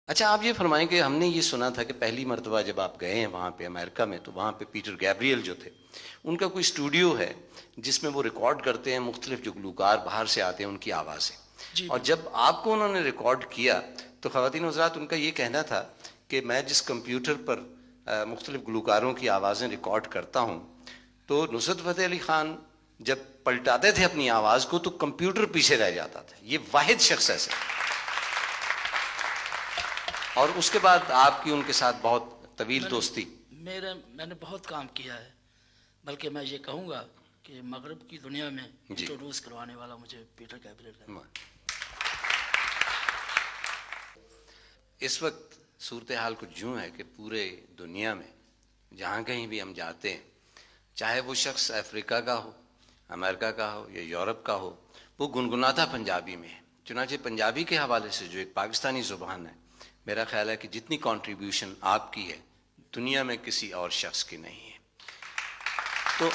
اچھا آپ یہ فرمائیں کہ ہم نے یہ سنا تھا کہ پہلی مرتبہ جب آپ گئے ہیں وہاں پہ امریکہ میں تو وہاں پہ پیٹر گیبریل جو تھے ان کا کوئی اسٹوڈیو ہے جس میں وہ ریکارڈ کرتے ہیں مختلف جو گلوکار باہر سے آتے ہیں ان کی آوازیں. جی اور جب آپ کو انہوں نے ریکارڈ کیا تو خواتین حضرات ان کا یہ کہنا تھا کہ میں جس کمپیوٹر پر مختلف گلوکاروں کی آوازیں ریکارڈ کرتا ہوں تو نصرت فتح علی خان جب پلٹاتے تھے اپنی آواز کو تو کمپیوٹر پیچھے رہ جاتا تھا. یہ واحد شخص ایسے. اور اس کے بعد آپ کی ان کے ساتھ بہت طویل دوستی. میں نے بہت کام کیا ہے، بلکہ میں یہ کہوں گا کہ مغرب کی دنیا میں انٹروڈیوس کروانے والا مجھے پیٹر گیبریل ہے. اس وقت صورتحال کچھ یوں ہے کہ پورے دنیا میں جہاں کہیں بھی ہم جاتے ہیں چاہے وہ شخص افریقہ کا ہو، امریکہ کا ہو یا یورپ کا ہو، وہ گنگناتا پنجابی میں ہے. چنانچہ پنجابی کے حوالے سے جو ایک پاکستانی زبان ہے، میرا خیال ہے کہ جتنی کنٹریبیوشن آپ کی ہے دنیا میں کسی اور شخص کی نہیں ہے. تو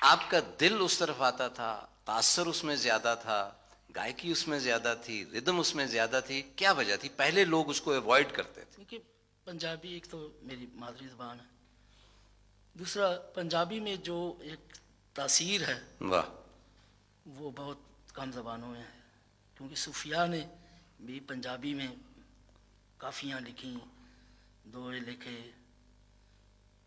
آپ کا دل اس طرف آتا تھا، تاثر اس میں زیادہ تھا، گائکی اس میں زیادہ تھی، ردم اس میں زیادہ تھی، کیا وجہ تھی؟ پہلے لوگ اس کو ایوائڈ کرتے تھے. کیونکہ پنجابی ایک تو میری مادری زبان ہے، دوسرا پنجابی میں جو ایک تاثیر ہے واہ وہ بہت کم زبانوں میں ہے. کیونکہ صوفیاء نے بھی پنجابی میں کافیاں لکھیں، دوہے لکھے،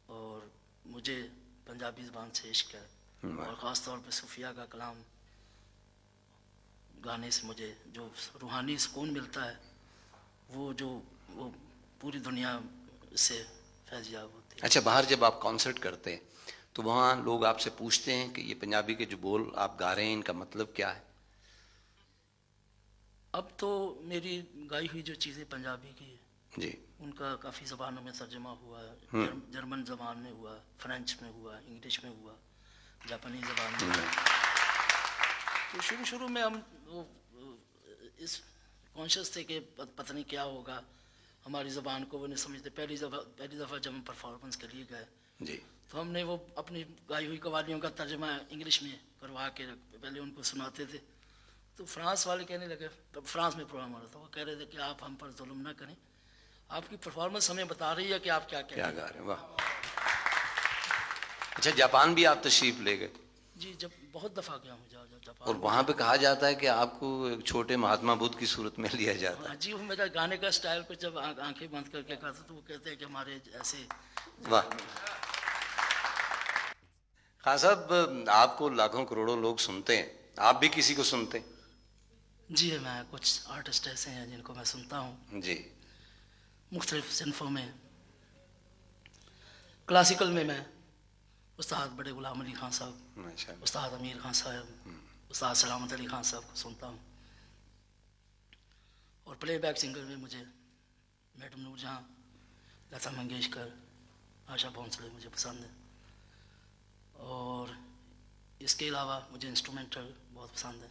اور مجھے پنجابی زبان سے عشق ہے. اور خاص طور پہ صوفیاء کا کلام گانے سے مجھے جو روحانی سکون ملتا ہے وہ پوری دنیا سے فیض یاب ہوتی ہے. اچھا باہر جب آپ کانسرٹ کرتے ہیں تو وہاں لوگ آپ سے پوچھتے ہیں کہ یہ پنجابی کے جو بول آپ گا رہے ہیں ان کا مطلب کیا ہے؟ اب تو میری گائی ہوئی جو چیزیں پنجابی کی جی ان کا کافی زبانوں میں ترجمہ ہوا ہے. جرمن زبان میں ہوا، فرینچ میں ہوا، انگلش میں ہوا، جاپانی زبان میں ہوا. تو شروع میں ہم اس کانشیس تھے کہ پتہ نہیں کیا ہوگا، ہماری زبان کو وہ نہیں سمجھتے. پہلی دفعہ جب ہم پرفارمنس کے لیے گئے جی تو ہم نے وہ اپنی گائی ہوئی قوالیوں کا ترجمہ انگلش میں کروا کے پہلے ان کو سناتے تھے. تو فرانس والے کہنے لگے، تب فرانس میں پروگرام ہو رہا تھا، وہ کہہ رہے تھے کہ آپ ہم پر ظلم نہ کریں، آپ کی پرفارمنس ہمیں بتا رہی ہے کہ آپ کیا کہہ رہے ہیں. گا رہے ہیں. واہ. اچھا جاپان بھی آپ تشریف لے گئے؟ جی جب بہت دفعہ گیا ہوں جاپان. اور وہاں پہ کہا جاتا ہے کہ آپ کو ایک چھوٹے مہاتما بدھ کی صورت میں لیا جاتا ہے. جی وہ میرا گانے کا سٹائل کچھ جب آنکھیں بند کر کے کرتا تو وہ کہتے ہیں کہ ہمارے ایسے. واہ. خان صاحب آپ کو لاکھوں کروڑوں لوگ سنتے ہیں، آپ بھی کسی کو سنتے ہیں؟ جی میں کچھ آرٹسٹ ایسے ہیں جن کو میں سنتا ہوں جی مختلف صنفوں میں. کلاسیکل میں استاد بڑے غلام علی خان صاحب، ماشاء اللہ. استاد امیر خان صاحب، استاد سلامت علی خان صاحب کو سنتا ہوں. اور پلے بیک سنگر میں مجھے میڈم نور جہاں، لتا منگیشکر، آشا بھونسلے مجھے پسند ہے. اور اس کے علاوہ مجھے انسٹرومنٹل بہت پسند ہے.